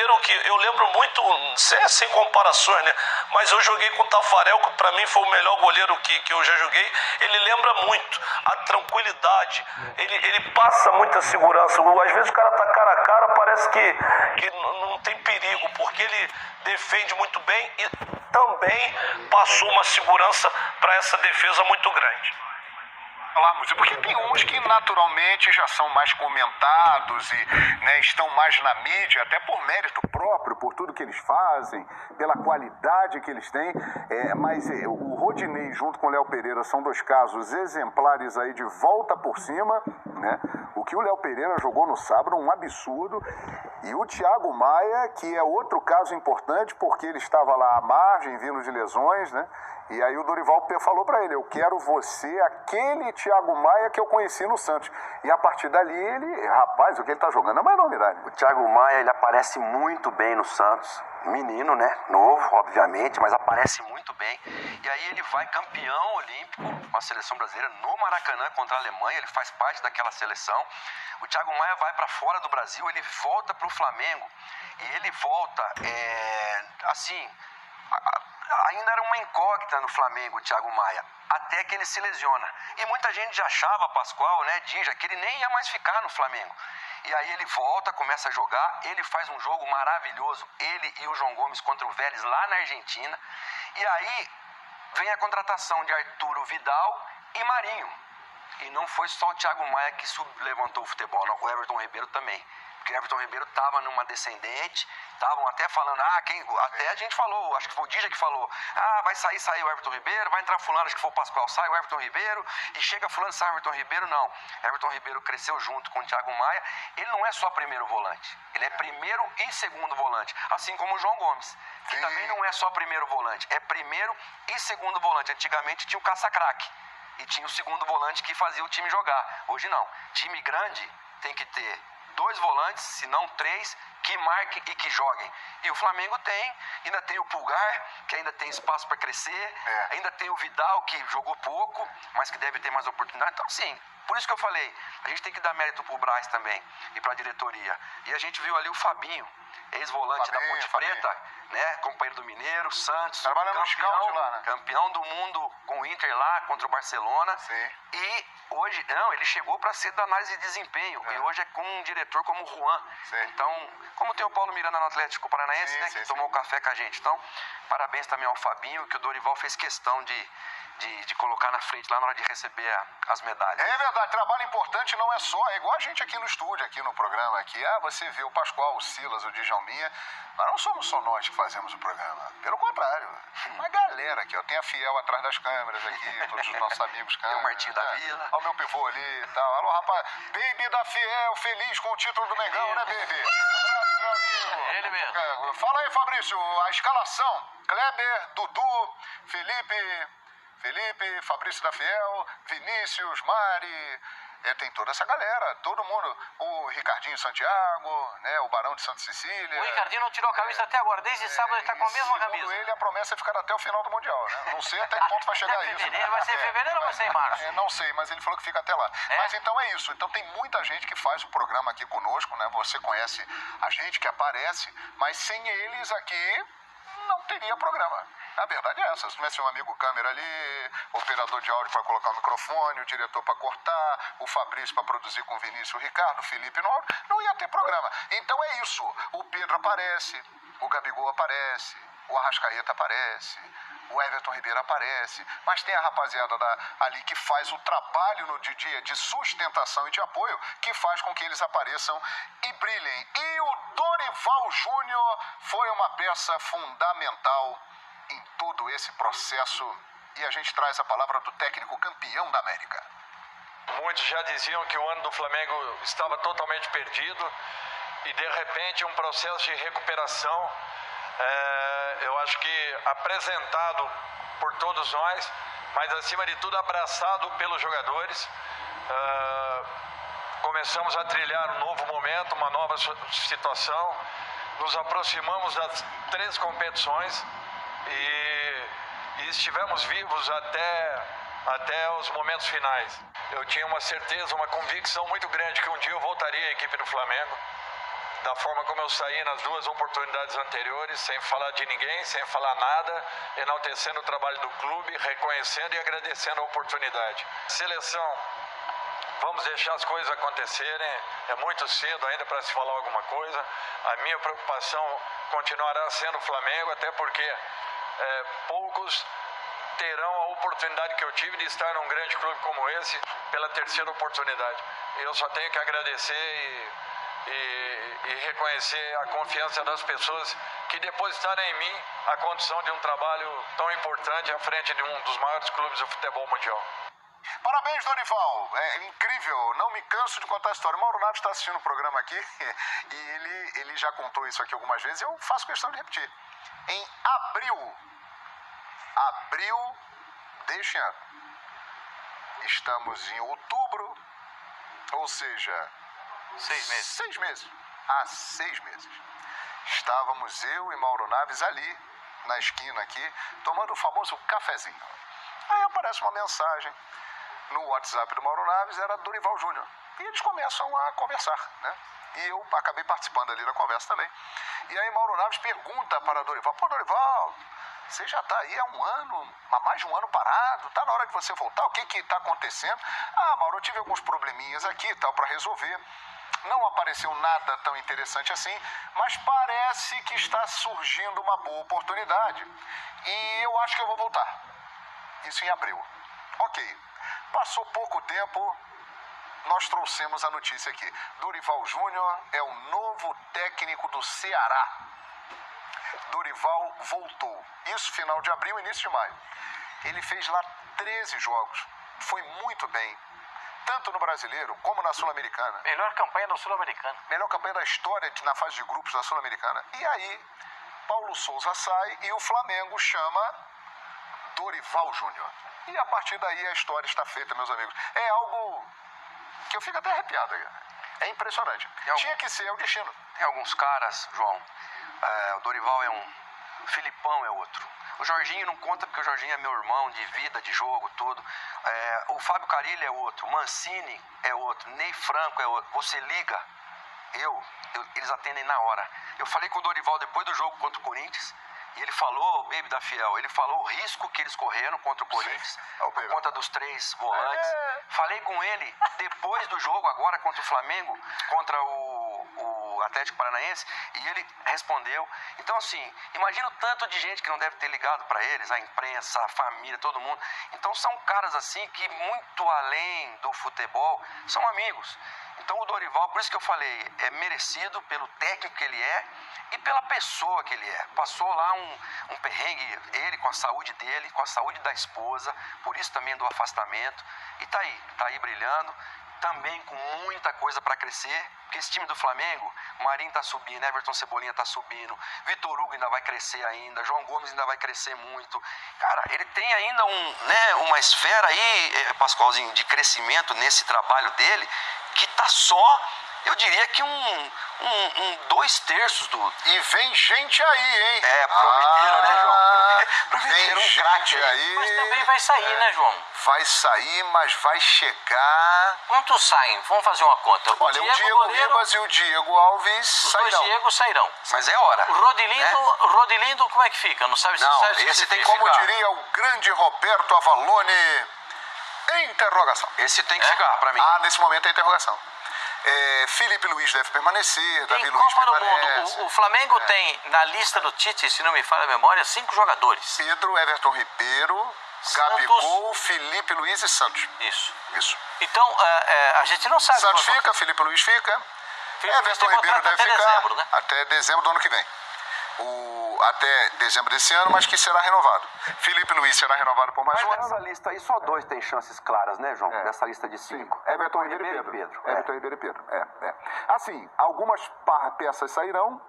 goleiro que eu lembro muito, sem comparações, né? Mas eu joguei com o Tafarel, que pra mim foi o melhor goleiro que eu já joguei. Ele lembra muito a tranquilidade, ele passa muita segurança. Às vezes o cara tá cara a cara, parece que não tem perigo, porque ele defende muito bem e também passou uma segurança para essa defesa muito grande. Porque tem uns que naturalmente já são mais comentados e, né, estão mais na mídia, até por mérito próprio, por tudo que eles fazem, pela qualidade que eles têm. Mas o Rodinei junto com o Léo Pereira são dois casos exemplares aí de volta por cima, né? O que o Léo Pereira jogou no sábado, um absurdo. E o Thiago Maia, que é outro caso importante, porque ele estava lá à margem, vindo de lesões, né? E aí o Dorival falou pra ele, eu quero você, aquele Thiago Maia que eu conheci no Santos. E a partir dali ele, rapaz, o que ele tá jogando é uma enormidade. O Thiago Maia, ele aparece muito bem no Santos. Menino, né? Novo, obviamente, mas aparece muito bem. E aí ele vai campeão olímpico com a seleção brasileira no Maracanã contra a Alemanha. Ele faz parte daquela seleção. O Thiago Maia vai para fora do Brasil, ele volta pro Flamengo. E ele volta, ainda era uma incógnita no Flamengo, o Thiago Maia, até que ele se lesiona. E muita gente já achava, Pascoal, né, Dinja, que ele nem ia mais ficar no Flamengo. E aí ele volta, começa a jogar, ele faz um jogo maravilhoso, ele e o João Gomes contra o Vélez lá na Argentina. E aí vem a contratação de Arturo Vidal e Marinho. E não foi só o Thiago Maia que levantou o futebol, não, o Everton Ribeiro também. Porque o Everton Ribeiro estava numa descendente, estavam até falando, até a gente falou, acho que foi o Dija que falou, vai sair o Everton Ribeiro, vai entrar fulano, acho que foi o Pascoal, sai o Everton Ribeiro, e chega fulano, sai o Everton Ribeiro, não. Everton Ribeiro cresceu junto com o Thiago Maia, ele não é só primeiro volante, ele é primeiro e segundo volante, assim como o João Gomes, que também não é só primeiro volante, é primeiro e segundo volante. Antigamente tinha o caça-craque, e tinha o segundo volante que fazia o time jogar, hoje não. Time grande tem que ter 2 volantes, se não 3, que marquem e que joguem. E o Flamengo ainda tem o Pulgar, que ainda tem espaço para crescer, ainda tem o Vidal, que jogou pouco, mas que deve ter mais oportunidade. Então, sim, por isso que eu falei, a gente tem que dar mérito pro Braz também e pra diretoria. E a gente viu ali o Fabinho, ex-volante da Ponte Preta, né, companheiro do Mineiro, Santos, trabalhando no scout lá, né? Campeão do mundo com o Inter lá contra o Barcelona. Sim. E hoje, ele chegou para ser da análise de desempenho. E hoje é com um diretor como o Juan. Sim. Então, como tem o Paulo Miranda no Atlético Paranaense, que tomou café com a gente. Então, parabéns também ao Fabinho, que o Dorival fez questão de colocar na frente lá na hora de receber as medalhas. É verdade, trabalho importante não é só, é igual a gente aqui no estúdio, aqui no programa, aqui, você vê o Pascoal, o Silas, o Djalminha, mas não somos só nós que fazemos o programa, pelo contrário, uma galera aqui, tem a Fiel atrás das câmeras aqui, todos os nossos amigos câmeras. Tem o Martinho da Vila. Olha o meu pivô ali e tal, alô rapaz, Baby da Fiel, feliz com o título do Mengão, né Baby? Abraço, meu amigo. Ele mesmo. Fala aí, Fabrício, a escalação, Kleber, Dudu, Felipe, Fabrício da Fiel, Vinícius, Mari, tem toda essa galera, todo mundo, o Ricardinho Santiago, né, o Barão de Santa Cecília. O Ricardinho não tirou a camisa até agora, desde sábado ele tá com a mesma camisa. Ele, a promessa é ficar até o final do Mundial, né? Não sei até que ponto vai chegar isso. Fevereiro, vai ser em fevereiro ou vai ser em março? Não sei, mas ele falou que fica até lá. Mas então é isso, então tem muita gente que faz o programa aqui conosco, né? Você conhece a gente que aparece, mas sem eles aqui não teria programa. A verdade é essa, se tivesse um amigo câmera ali, o operador de áudio para colocar o microfone, o diretor para cortar, o Fabrício para produzir com o Vinícius, o Ricardo, o Felipe, não ia ter programa. Então é isso, o Pedro aparece, o Gabigol aparece, o Arrascaeta aparece, o Everton Ribeiro aparece, mas tem a rapaziada ali que faz o trabalho no dia de sustentação e de apoio, que faz com que eles apareçam e brilhem. E o Dorival Júnior foi uma peça fundamental em todo esse processo, e a gente traz a palavra do técnico campeão da América. Muitos já diziam que o ano do Flamengo estava totalmente perdido e de repente um processo de recuperação, eu acho que apresentado por todos nós, mas acima de tudo abraçado pelos jogadores. Começamos a trilhar um novo momento, uma nova situação, nos aproximamos das 3 competições e estivemos vivos até os momentos finais. Eu tinha uma certeza, uma convicção muito grande que um dia eu voltaria à equipe do Flamengo. da forma como eu saí nas 2 oportunidades anteriores, sem falar de ninguém, sem falar nada, enaltecendo o trabalho do clube, reconhecendo e agradecendo a oportunidade. Seleção, vamos deixar as coisas acontecerem, é muito cedo ainda para se falar alguma coisa. A minha preocupação continuará sendo o Flamengo, até porque poucos terão a oportunidade que eu tive de estar num grande clube como esse pela 3ª oportunidade. Eu só tenho que agradecer e reconhecer a confiança das pessoas que depositaram em mim a condição de um trabalho tão importante à frente de um dos maiores clubes do futebol mundial. Parabéns, Dorival. É incrível. Não me canso de contar a história. O Mauro Naves está assistindo o programa aqui e ele já contou isso aqui algumas vezes. Eu faço questão de repetir. Em abril deste ano. Estamos em outubro, ou seja... 6 meses. 6 meses. Há 6 meses. Estávamos eu e Mauro Naves ali, na esquina aqui, tomando o famoso cafezinho. Aí aparece uma mensagem no WhatsApp do Mauro Naves, era Dorival Júnior. E eles começam a conversar, né? E eu acabei participando ali da conversa também. E aí Mauro Naves pergunta para Dorival: pô, Dorival, você já está aí há mais de um ano parado, está na hora de você voltar, o que está acontecendo? Ah, Mauro, eu tive alguns probleminhas aqui e tal para resolver. Não apareceu nada tão interessante assim, mas parece que está surgindo uma boa oportunidade. E eu acho que eu vou voltar. Isso em abril. Ok. Passou pouco tempo, nós trouxemos a notícia aqui. Dorival Júnior é o novo técnico do Ceará. Dorival voltou. Isso final de abril, início de maio. Ele fez lá 13 jogos. Foi muito bem. Tanto no Brasileiro como na Sul-Americana. Melhor campanha da Sul-Americana. Melhor campanha da história na fase de grupos da Sul-Americana. E aí, Paulo Souza sai e o Flamengo chama Dorival Júnior. E a partir daí a história está feita, meus amigos. É algo que eu fico até arrepiado. É impressionante. Tinha que ser o destino. Tem alguns caras, João, o Dorival é um, o Filipão é outro. O Jorginho não conta porque o Jorginho é meu irmão de vida, de jogo, tudo. O Fábio Carille é outro, o Mancini é outro, Ney Franco é outro. Você liga, eles atendem na hora. Eu falei com o Dorival depois do jogo contra o Corinthians, e ele falou, Baby da Fiel, ele falou o risco que eles correram contra o Corinthians, por conta dos 3 volantes. Falei com ele depois do jogo, agora contra o Flamengo, contra o Atlético Paranaense, e ele respondeu. Então, assim, imagina o tanto de gente que não deve ter ligado para eles, a imprensa, a família, todo mundo. Então, são caras, assim, que muito além do futebol, são amigos. Então, o Dorival, por isso que eu falei, é merecido pelo técnico que ele é e pela pessoa que ele é. Passou lá um perrengue, ele com a saúde dele, com a saúde da esposa, por isso também do afastamento. E tá aí brilhando, também com muita coisa para crescer, porque esse time do Flamengo, Marinho tá subindo, Everton Cebolinha tá subindo, Vitor Hugo ainda vai crescer ainda, João Gomes ainda vai crescer muito. Cara, ele tem ainda uma esfera aí, Pascoalzinho, de crescimento nesse trabalho dele, que tá só, eu diria que 2/3 do... E vem gente aí, hein? Prometeram, né, João? Vem gente aí. Mas também vai sair, né, João? Vai sair, mas vai chegar... Quantos saem? Vamos fazer uma conta. Olha, o Diego Ribas e o Diego Alves sairão. Os 2 Diegos sairão. Mas é hora. O Rodilindo, como é que fica? Não sabe se Não, sabe esse tem Como diria o grande Roberto Avalone, interrogação. Esse tem que ficar, pra mim. Nesse momento é interrogação. Felipe Luiz deve permanecer, Davi Tem Luiz Copa do permanece. Mundo. O Flamengo tem, na lista do Tite, se não me falha a memória, 5 jogadores. Pedro, Everton Ribeiro, Santos. Gabigol, Felipe Luiz e Santos. Isso. Então, a gente não sabe... Santos fica, Felipe Luiz fica. Felipe Luiz Everton tem Ribeiro contrato deve até ficar dezembro, né? até dezembro do ano que vem. Até dezembro desse ano, mas que será renovado. Felipe Luiz será renovado por mais um ano. Nessa lista aí, só 2 têm chances claras, né, João? Nessa lista de 5. Everton Ribeiro e Pedro. Everton Ribeiro e Pedro. Assim, algumas peças sairão,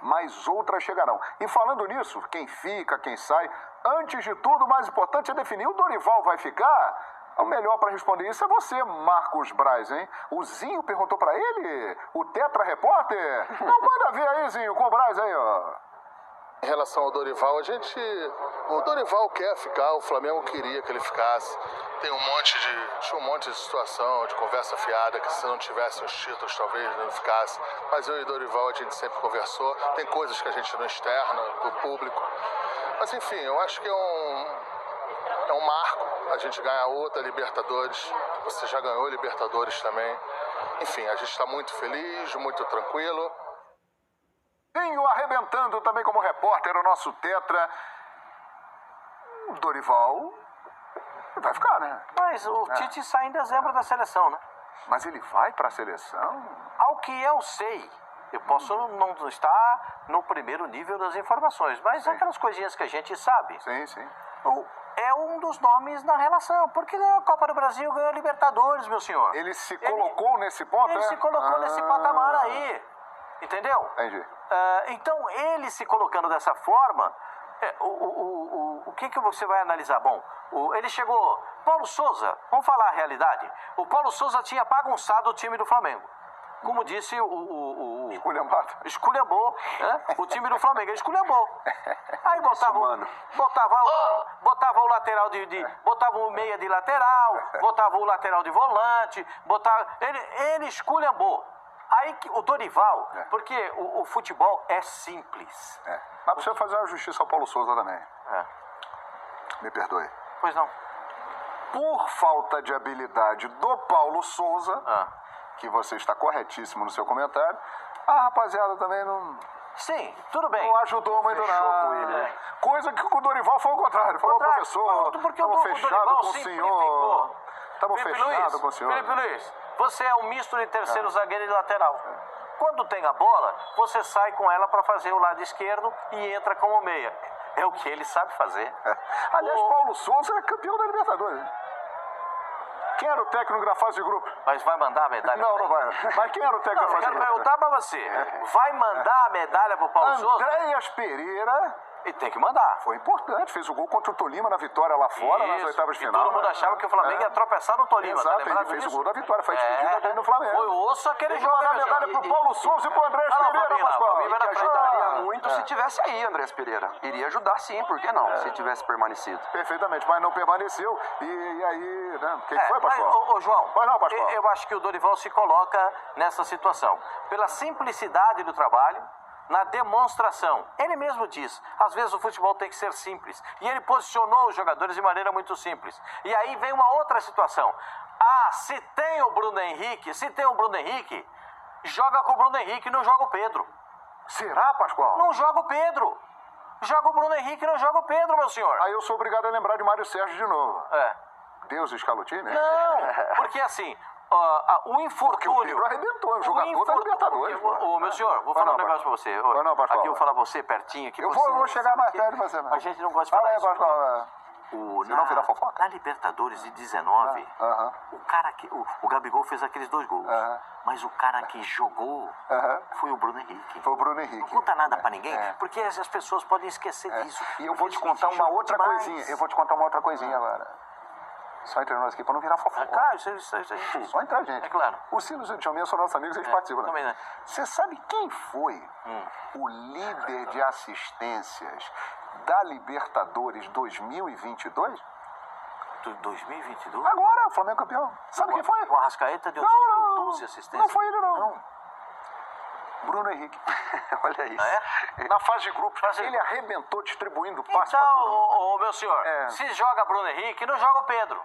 mas outras chegarão. E falando nisso, quem fica, quem sai, antes de tudo, o mais importante é definir. O Dorival vai ficar? O melhor para responder isso é você, Marcos Braz, hein? O Zinho perguntou para ele, o Tetra Repórter. Não, manda ver aí, Zinho, com o Braz aí, ó. Em relação ao Dorival, o Dorival quer ficar, o Flamengo queria que ele ficasse. Tinha um monte de situação, de conversa fiada, que se não tivesse os títulos talvez não ficasse. Mas eu e o Dorival a gente sempre conversou. Tem coisas que a gente não externa pro público. Mas enfim, eu acho que é um marco a gente ganhar outra Libertadores. Você já ganhou Libertadores também. Enfim, a gente está muito feliz, muito tranquilo. Tenho arrebentando também como repórter o nosso tetra. O Dorival vai ficar, né? Mas o Tite sai em dezembro da seleção, né? Mas ele vai para a seleção? Ao que eu sei, eu posso não estar no primeiro nível das informações, mas aquelas coisinhas que a gente sabe. Sim. É um dos nomes na relação, porque a Copa do Brasil ganhou a Libertadores, meu senhor. Ele se colocou nesse ponto, Ele se colocou nesse patamar aí, entendeu? Entendi. Então, ele se colocando dessa forma, o que você vai analisar? Bom, ele chegou... Paulo Souza, vamos falar a realidade. O Paulo Souza tinha bagunçado o time do Flamengo. Como disse esculhambou, né? O time do Flamengo, ele esculhambou. Aí botava o lateral botava o meia de lateral, botava o lateral de volante, ele esculhambou. Aí o Dorival, porque o futebol é simples. Mas precisa fazer uma justiça ao Paulo Souza também. Me perdoe. Pois não. Por falta de habilidade do Paulo Souza, que você está corretíssimo no seu comentário, a rapaziada também não... Sim, tudo bem. Não ajudou muito nada. Ele, Coisa que com o Dorival foi o contrário. Falou, professor, estamos fechados com o senhor. Estamos fechados com o senhor. Felipe Luiz, você é um misto de terceiro zagueiro e lateral. Quando tem a bola, você sai com ela para fazer o lado esquerdo e entra como meia. É o que ele sabe fazer. Aliás, Paulo Souza é campeão da Libertadores. Quem era o técnico da fase de grupo? Mas vai mandar a medalha? Não vai. Mas quem era o técnico da fase de grupo? Eu quero perguntar pra você. Vai mandar a medalha pro Paulo Souza? Andréas Pereira... E tem que mandar. Foi importante, fez o gol contra o Tolima na vitória lá fora, nas oitavas de final. Todo mundo achava que o Flamengo ia tropeçar no Tolima. Exato, tá ele fez o gol da vitória, foi despedido também no Flamengo. Foi o osso aquele jogo. Tem que mandar a medalha pro Paulo Souza e pro Andréas Pereira, Pascoal. Que ajudaria muito se tivesse aí, Andréas Pereira. Iria ajudar sim, por que não? Se tivesse permanecido. Perfeitamente, mas não permaneceu. E aí, né? O que foi, Pascoal? Ô, João, Pois não, Pascoal. Eu acho que o Dorival se coloca nessa situação. Pela simplicidade do trabalho, na demonstração. Ele mesmo diz, às vezes o futebol tem que ser simples. E ele posicionou os jogadores de maneira muito simples. E aí vem uma outra situação. Se tem o Bruno Henrique, joga com o Bruno Henrique e não joga o Pedro. Será, Pascoal? Não joga o Pedro. Joga o Bruno Henrique e não joga o Pedro, meu senhor. Aí eu sou obrigado a lembrar de Mário Sérgio de novo. Deus Scalotini, né? Não, porque assim... o infortúnio... Porque o Pedro arrebentou, é um jogador da Libertadores. Meu senhor, vou falar um negócio pra você. Aqui eu vou falar pra você pertinho. Eu vou chegar mais tarde pra você. A gente não gosta de falar isso. Pascoal. Não virar fofoca. Na Libertadores de 19, o Gabigol fez aqueles 2 gols. Mas o cara que jogou foi o Bruno Henrique. Foi o Bruno Henrique. Não conta nada pra ninguém, porque as pessoas podem esquecer disso. E eu vou te contar uma outra coisinha. Eu vou te contar uma outra coisinha agora. Só entre nós aqui pra não virar fofoca. Claro, isso a gente... Só entre a gente. É claro. O Silas e o Tchomia são nossos amigos, eles participam. Também, né? Você sabe quem foi o líder de assistências da Libertadores 2022? 2022? Agora, o Flamengo campeão. Sabe quem foi? O Arrascaeta deu 12 assistências. Não foi ele, não. Bruno Henrique. Olha isso. Na fase de grupos, ele arrebentou distribuindo passe pra todo mundo. Então, meu senhor, se joga Bruno Henrique, não joga o Pedro.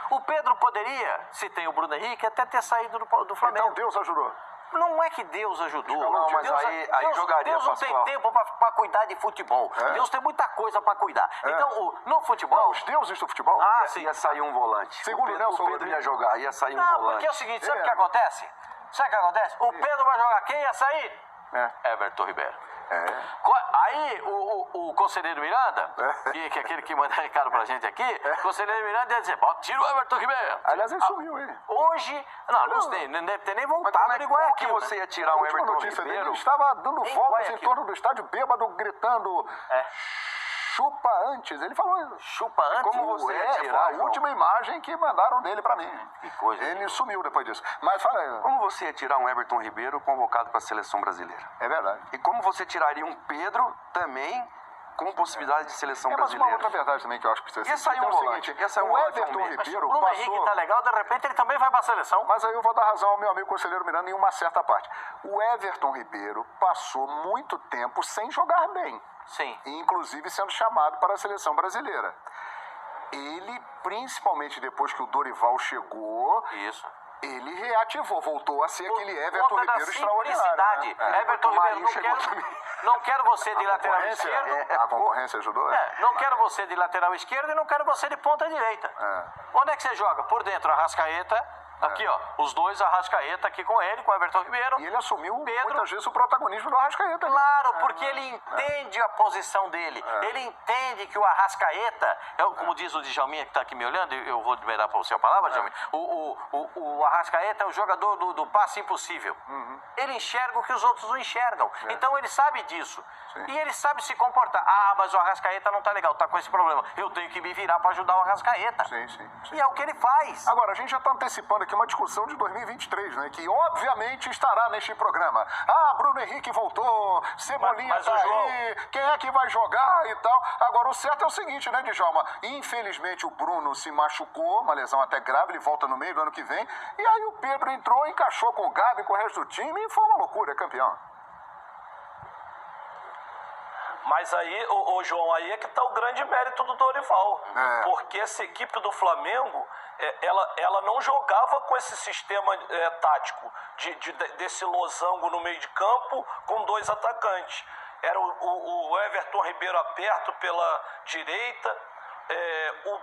O Pedro poderia, se tem o Bruno Henrique, até ter saído do Flamengo. Então Deus ajudou. Não é que Deus ajudou. Não, mas aí jogaria, Deus não tem tempo pra cuidar de futebol. Deus tem muita coisa pra cuidar. Então, no futebol... Não, os deuses do futebol? Sim. Ia sair um volante. Segundo o Nelson O Pedro ia jogar, ia sair um volante. Não, porque é o seguinte, sabe o que acontece? Sabe o que acontece? O Pedro vai jogar, quem ia sair? Everton Ribeiro. Aí o conselheiro Miranda, que é aquele que manda recado pra gente aqui, o conselheiro Miranda ia dizer, tira o Everton Ribeiro. Aliás, ele sumiu, hein? Hoje, não deve ter nem voltado de Guayaquil. Como que você ia tirar o Everton notícia Ribeiro? Ele estava dando fogos em torno do estádio, bêbado, gritando... chupa antes. Ele falou isso. Chupa antes? Como você ia tirar, foi a João? última imagem que mandaram dele pra mim. Que coisa. Ele sumiu depois disso. Mas fala aí. Como você ia tirar um Everton Ribeiro convocado para a seleção brasileira? É verdade. E como você tiraria um Pedro também com possibilidade de seleção Mas uma brasileira? outra verdade também que eu acho que precisa Ia sair um é o volante, seguinte, ia sair um o volante Everton ao meio. Mas o Ribeiro Bruno Henrique passou... tá legal, de repente ele também vai pra seleção. Mas aí eu vou dar razão ao meu amigo conselheiro Miranda em uma certa parte. O Everton Ribeiro passou muito tempo sem jogar bem. Sim. E inclusive sendo chamado para a seleção brasileira. Ele, principalmente depois que o Dorival chegou, Isso. ele reativou, voltou a ser aquele Everton Conta da Ribeiro extraordinário. simplicidade. Né? Everton o Marinho Ribeiro, chegou também. não quero você de lateral Concorrência, esquerdo. a concorrência ajudou? Não quero você de lateral esquerdo e não quero você de ponta direita. Onde é que você joga? Por dentro, Arrascaeta. Aqui, ó, os dois Arrascaeta aqui com ele, com o Everton Ribeiro. E ele assumiu Pedro. muitas vezes o protagonismo do Arrascaeta. né? Claro, porque ele entende a posição dele. Ele entende que o Arrascaeta, como diz o Djalminha que está aqui me olhando, eu vou liberar para você a palavra, Djalminha. O Arrascaeta é o jogador do passe impossível. Ele enxerga o que os outros não enxergam. Então ele sabe disso. E ele sabe se comportar. Ah, mas o Arrascaeta não tá legal, tá com esse problema. Eu tenho que me virar para ajudar o Arrascaeta. Sim. E é o que ele faz. Agora, a gente já está antecipando aqui uma discussão de 2023, né? Que obviamente estará neste programa. Ah, Bruno Henrique voltou, Cebolinha Mas tá o João... aí, quem é que vai jogar e tal. Agora, o certo é o seguinte, né, Djalma? Infelizmente, o Bruno se machucou, uma lesão até grave, ele volta no meio do ano que vem. E aí o Pedro entrou, encaixou com o Gabi, com o resto do time e foi uma loucura, é campeão. Mas aí, ô João, aí é que tá o grande mérito do Dorival. É. Porque essa equipe do Flamengo, ela não jogava com esse sistema tático desse losango no meio de campo com dois atacantes. Era o Everton Ribeiro aberto pela direita, o